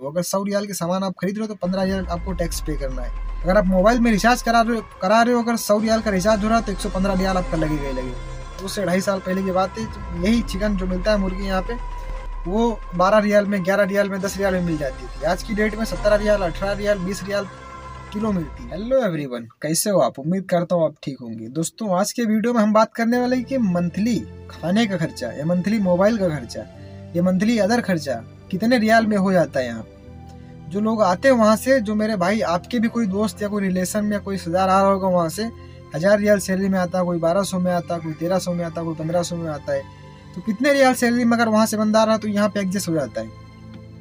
अगर 100 रियाल के सामान आप खरीद रहे हो तो 15 रियाल आपको टैक्स पे करना है। अगर आप मोबाइल में रिचार्ज करा रहे हो अगर 100 रियाल का रिचार्ज हो रहा है तो 115 रियाल आपका लगेगा ही लगेगा। तो उससे 2.5 साल पहले की बात है, यही चिकन जो मिलता है मुर्गी यहाँ पे वो 12 रियाल में, 11 रियाल में, 10 रियाल में मिल जाती थी। आज की डेट में 17 रियाल, 18 रियाल, 20 रियाल किलो मिलती है। हेलो एवरीवन, कैसे हो आप? उम्मीद करता हूँ आप ठीक होंगे। दोस्तों, आज के वीडियो में हम बात करने वाले हैं कि मंथली खाने का खर्चा या मंथली मोबाइल का खर्चा या मंथली अदर खर्चा कितने रियाल में हो जाता है। यहाँ जो लोग आते हैं वहाँ से, जो मेरे भाई आपके भी कोई दोस्त या कोई रिलेशन में या कोई रिश्तेदार आ रहा होगा वहाँ से, 1000 रियाल सैलरी में आता है, कोई 1200 में आता है, कोई 1300 में आता है, कोई 1500 में आता है। तो कितने रियाल सैलरी में अगर वहाँ से बंदा आ रहा है तो यहाँ पे एडजस्ट हो जाता है।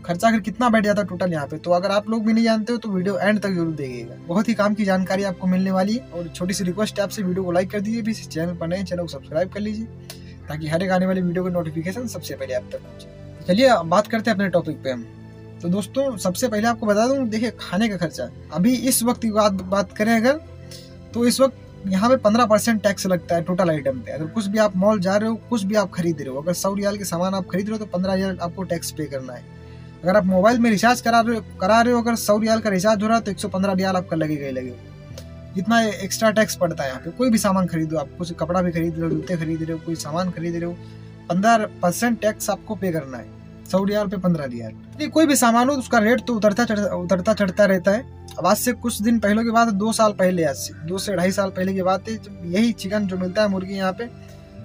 खर्चा आखिर कितना बैठ जाता है टोटल यहाँ पे। तो अगर आप लोग भी नहीं जानते हो तो वीडियो एंड तक जरूर देखिएगा, बहुत ही काम की जानकारी आपको मिलने वाली है। और छोटी सी रिक्वेस्ट है आपसे, वीडियो को लाइक कर दीजिए, भी चैनल पर नए चैनल को सब्सक्राइब कर लीजिए ताकि हर एक आने वाली वीडियो की नोटिफिकेशन सबसे पहले आप तक पहुंचे। चलिए बात करते हैं अपने टॉपिक पे हम। तो दोस्तों, सबसे पहले आपको बता दूं, देखिए खाने का खर्चा अभी इस वक्त की बात करें अगर, तो इस वक्त यहाँ पे 15% टैक्स लगता है टोटल आइटम पे। अगर कुछ भी आप मॉल जा रहे हो, कुछ भी आप खरीद रहे हो, अगर 100 रियाल के सामान आप खरीद रहे हो तो 15 रियाल आपको टैक्स पे करना है। अगर आप मोबाइल में रिचार्ज करा रहे हो अगर 100 रियाल का रिचार्ज हो रहा है तो 115 रियाल आपका लगेगा ही लगेगा। इतना एक्स्ट्रा टैक्स पड़ता है यहाँ पे। कोई भी सामान खरीदो, आप कुछ कपड़ा भी खरीद रहे हो, जूते खरीद रहे हो, कोई सामान खरीद रहे हो, 15% टैक्स आपको पे करना है। 100 रियाल पे 15 रियाल। कोई भी सामान हो उसका रेट तो उतरता चढ़ता रहता है। अब आज से कुछ दिन पहले की बात है, 2 साल पहले, आज से 2 से 2.5 साल पहले की बात है, यही चिकन जो मिलता है मुर्गी यहाँ पे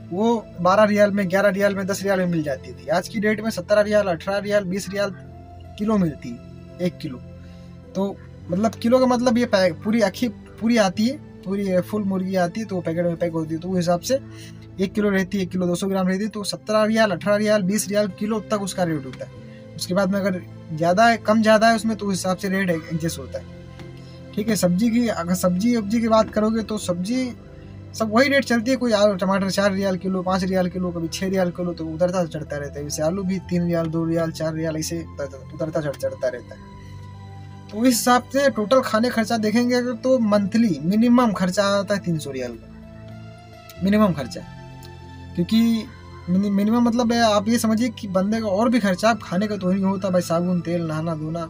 वो 12 रियाल में, 11 रियाल में, 10 रियाल में मिल जाती थी। आज की डेट में 17 रियाल, 18 रियाल, 20 रियाल किलो मिलती है, 1 किलो। तो मतलब किलो का मतलब ये पूरी आती है, पूरी फुल मुर्गी आती है तो पैकेट में पैक होती है। तो उस हिसाब से 1 किलो रहती है, 1 किलो 200 ग्राम रहती है, तो 17 रियाल, 18 रियाल, 20 रियाल किलो तक उसका रेट होता है। उसके बाद में अगर ज़्यादा है, कम ज़्यादा है उसमें, तो उस हिसाब से रेट एडजस्ट होता है। ठीक है। अगर सब्जी की बात करोगे तो सब्जी सब वही रेट चलती है। कोई टमाटर 4 रियाल किलो, 5 रियाल किलो, कभी 6 रियाल किलो, तो उतरता चढ़ता रहता है। जैसे आलू भी 3 रियाल, 2 रियाल, 4 रियाल, ऐसे उतरता चढ़ता रहता है। तो इस हिसाब से टोटल खाने खर्चा देखेंगे अगर तो मंथली मिनिमम खर्चा आता है 300 रियाल का, मिनिमम खर्चा। क्योंकि मिनिमम मतलब है, आप ये समझिए कि बंदे का और भी खर्चा आप खाने का तो नहीं होता भाई, साबुन, तेल, नहाना धोना,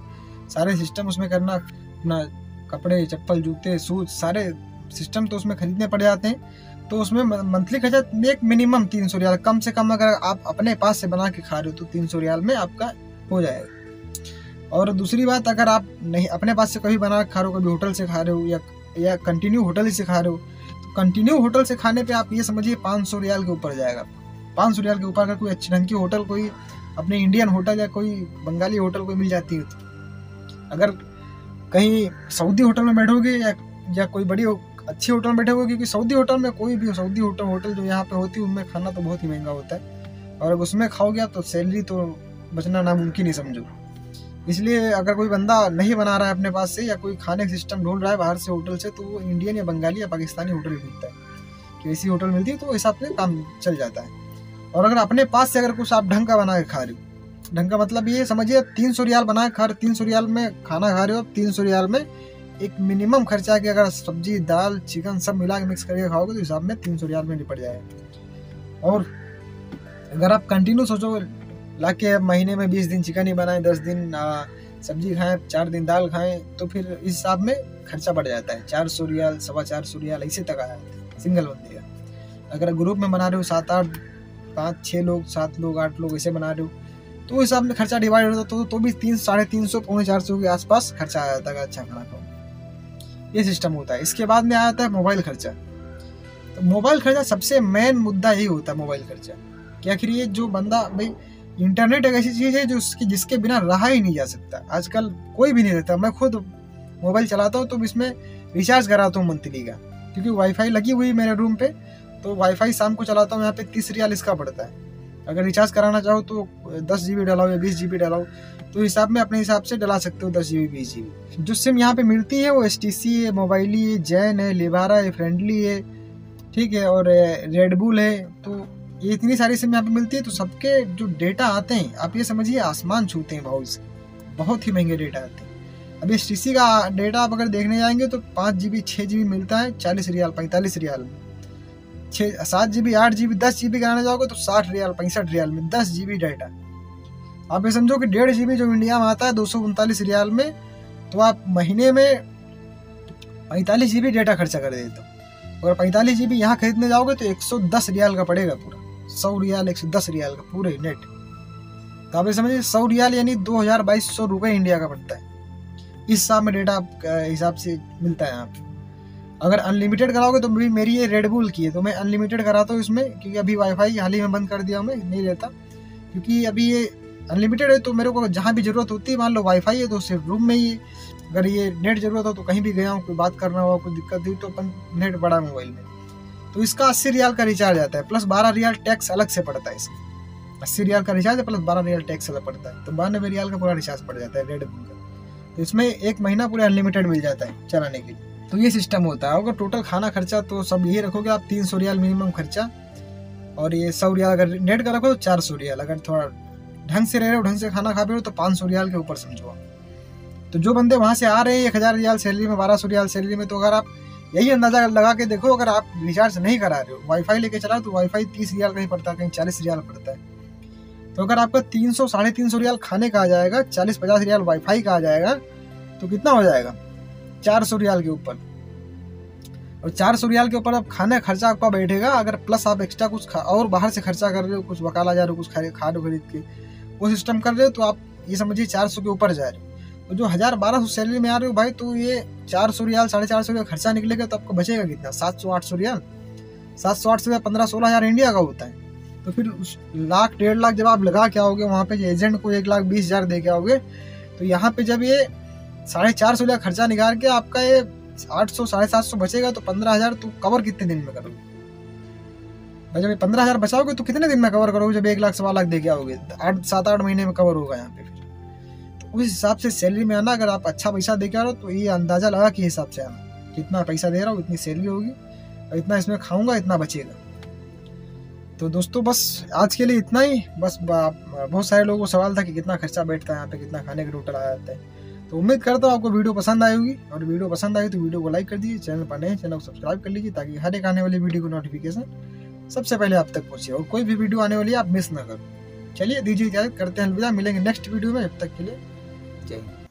सारे सिस्टम उसमें करना, अपना कपड़े, चप्पल, जूते, शूज, सारे सिस्टम तो उसमें खरीदने पड़ जाते हैं। तो उसमें मंथली खर्चा एक मिनिमम 300 रियाल, कम से कम अगर आप अपने पास से बना के खा रहे हो तो 300 रियाल में आपका हो जाएगा। और दूसरी बात, अगर आप नहीं अपने पास से कभी बना के खा रहे हो, कभी होटल से खा रहे हो या कंटिन्यू होटल से खा रहे हो, तो कंटिन्यू होटल से खाने पे आप ये समझिए 500 रियाल के ऊपर जाएगा। 500 रियाल के ऊपर अगर कोई अच्छी ढंग की होटल, कोई अपने इंडियन होटल या कोई बंगाली होटल कोई मिल जाती है, तो अगर कहीं सऊदी होटल में बैठोगे या कोई बड़ी अच्छी होटल में बैठोगे, क्योंकि सऊदी होटल में कोई भी सऊदी होटल जो यहाँ पे होती है उनमें खाना तो बहुत ही महंगा होता है, और अगर उसमें खाओगे आप तो सैलरी तो बचना नामुमकिन ही समझो। इसलिए अगर कोई बंदा नहीं बना रहा है अपने पास से या कोई खाने का सिस्टम ढूंढ रहा है बाहर से होटल से, तो वो इंडियन या बंगाली या पाकिस्तानी होटल ही ढूंढता है कि ऐसी होटल मिलती है, तो हिसाब से काम चल जाता है। और अगर अपने पास से अगर कुछ आप ढंग का बना के खा रहे हो, ढंग का मतलब ये समझिए 300 रियाल बना के खा रहे, 300 रियाल में खाना खा रहे हो, 300 रियाल में एक मिनिमम खर्चा के अगर सब्जी, दाल, चिकन सब मिला के मिक्स करके खाओगे तो हिसाब में 300 रियाल में निपट जाएगा। और अगर आप कंटिन्यू सोचो लाके महीने में 20 दिन चिकन ही बनाएं, 10 दिन सब्जी खाएं, 4 दिन दाल खाएं, तो फिर इस हिसाब में खर्चा बढ़ जाता है। 400 रियाल, 425 रियाल ऐसे तक आ जाता है सिंगल बंदे का। अगर ग्रुप में बना रहे हो 7-8, 5-6 लोग, 7 लोग, 8 लोग ऐसे बना रहे हो, तो हिसाब में खर्चा डिवाइड होता तो भी 300-350, 450 के आसपास खर्चा आ जाता है अच्छा खाना खाओ। ये सिस्टम होता है। इसके बाद में आ जाता है मोबाइल खर्चा। तो मोबाइल खर्चा सबसे मेन मुद्दा यही होता है, मोबाइल खर्चा कि आखिर ये जो बंदा, भाई इंटरनेट एक ऐसी चीज़ है जो जिसके बिना रहा ही नहीं जा सकता। आजकल कोई भी नहीं रहता। मैं खुद मोबाइल चलाता हूँ तो इसमें रिचार्ज कराता हूँ मंथली का, क्योंकि वाईफाई लगी हुई मेरे रूम पे, तो वाईफाई शाम को चलाता हूँ। यहाँ पे 30 रियाल इसका पड़ता है। अगर रिचार्ज कराना चाहो तो 10 GB डलाओ या 20 GB डलाओ, तो हिसाब में अपने हिसाब से डला सकते हो 10 GB 20 GB। जो सिम यहाँ पे मिलती है वो STC है, मोबाइली है, जैन है, लिबारा है, फ्रेंडली है, ठीक है, और रेडबुल है। तो ये इतनी सारी सिम यहाँ पे मिलती है। तो सबके जो डेटा आते हैं आप ये समझिए आसमान छूते हैं भाव से, बहुत ही महंगे डेटा आते हैं। अब STC का डेटा आप अगर देखने जाएंगे तो 5 GB 6 GB मिलता है 40 रियाल 45 रियाल में। 7 GB 8 GB 10 GB कराने जाओगे तो 60 रियाल 65 रियाल में 10 GB डाटा। आप ये समझो कि 1.5 GB जो इंडिया में आता है 239 रियाल में, तो आप महीने में 45 GB डेटा खर्चा कर देते हो। अगर 45 GB यहाँ खरीदने जाओगे तो 110 रियाल का पड़ेगा पूरा, 100 रियाल 110 रियाल का पूरे नेट। तो आप ये समझिए 100 रियाल यानी 2200 रुपये इंडिया का पड़ता है। इस हिसाब में डेटा हिसाब से मिलता है यहाँ पे। अगर अनलिमिटेड कराओगे तो मेरी ये रेड बुल की है, तो मैं अनलिमिटेड कराता हूँ इसमें, क्योंकि अभी वाईफाई हाल ही में बंद कर दिया मैं, नहीं रहता, क्योंकि अभी ये अनलिमिटेड है तो मेरे को जहाँ भी ज़रूरत होती है, मान लो वाईफाई है तो सिर्फ रूम में ही, अगर ये नेट ज़रूरत हो तो कहीं भी गया हूँ, कोई बात करना हुआ, कोई दिक्कत हुई तो अपन नेट बड़ा मोबाइल में, तो इसका 80 रियाल का रिचार्ज आता है, प्लस 12 रियाल टैक्स अलग से पड़ता है इसका। 80 रियाल का रिचार्ज है प्लस 12 रियाल टैक्स अलग पड़ता है, तो 92 रियाल का पूरा रिचार्ज पड़ जाता है रेड बुल का। तो इसमें 1 महीना पूरा अनलिमिटेड मिल जाता है चलाने के लिए। तो ये सिस्टम होता है। अगर टोटल खाना खर्चा तो सब यही रखोगे आप 300 रियाल मिनिमम खर्चा, और ये 100 रियाल अगर नेट का रखो तो 400 रियाल, अगर थोड़ा ढंग से रह रहे हो, ढंग से खाना खा रहे हो तो 500 रियाल के ऊपर समझो आप। तो जो बंदे वहाँ से आ रहे हैं 1000 रियाल सैलरी में, 1200 रियाल सैलरी में, तो अगर आप यही अंदाजा लगा के देखो, अगर आप रिचार्ज नहीं करा रहे हो, वाईफाई लेके चला तो वाईफाई 30 रियाल कहीं पड़ता है, कहीं 40 रियाल पड़ता है। तो अगर आपका 300 350 रियाल खाने का आ जाएगा, 40-50 रियाल वाईफाई का आ जाएगा, तो कितना हो जाएगा 400 रियाल के ऊपर। और 400 रियाल के ऊपर अब खाने खर्चा आपका बैठेगा, अगर प्लस आप एक्स्ट्रा कुछ और बाहर से खर्चा कर रहे हो, कुछ वकाला जा रहे हो, कुछ खा रहे हो खरीद के, वो सिस्टम कर रहे हो, तो आप ये समझिए 400 के ऊपर जा रहे हो। तो जो 1000-1200 सैलरी में आ रहे हो भाई, तो ये 400 रियाल 450 रियाल खर्चा निकलेगा, तो आपको बचेगा कितना 700-800 रियाल। 700-800 या 15-16 हज़ार इंडिया का होता है। तो फिर उस 1,00,000-1.5 लाख जब आप लगा के आओगे वहाँ पे, एजेंट को 1,20,000 दे के आओगे, तो यहाँ पे जब ये 450 रियाल खर्चा निकाल के आपका ये 800-750 बचेगा, तो 15,000 तो कवर कितने दिन में करोगे भाई? जब 15,000 बचाओगे तो कितने दिन में कवर करोगे? जब 1,00,000-1,00,000 दे के आओगे, 7-8 महीने में कवर होगा यहाँ पे। फिर तो उस हिसाब से सैलरी में आना, अगर आप अच्छा पैसा दे के आ रहे हो तो ये अंदाजा लगा के हिसाब से आना, कितना पैसा दे रहा हूँ इतनी सैलरी होगी, और इतना इसमें खाऊंगा इतना बचेगा। तो दोस्तों बस आज के लिए इतना ही। बस बहुत सारे लोगों को सवाल था कि कितना खर्चा बैठता है यहाँ पे, कितना खाने का टोटल आ जाता है। तो उम्मीद करता हूँ आपको वीडियो पसंद आई होगी, और वीडियो पसंद आई तो वीडियो को लाइक कर दीजिए, चैनल पर नए चैनल को सब्सक्राइब कर लीजिए, ताकि हर एक आने वाली वीडियो को नोटिफिकेशन सबसे पहले आप तक पहुँचे, और कोई भी वीडियो आने वाली है आप मिस ना करो। चलिए दीजिए इजाजत, करते हैं अलविदा, मिलेंगे नेक्स्ट वीडियो में, जब तक के लिए जय हिंद।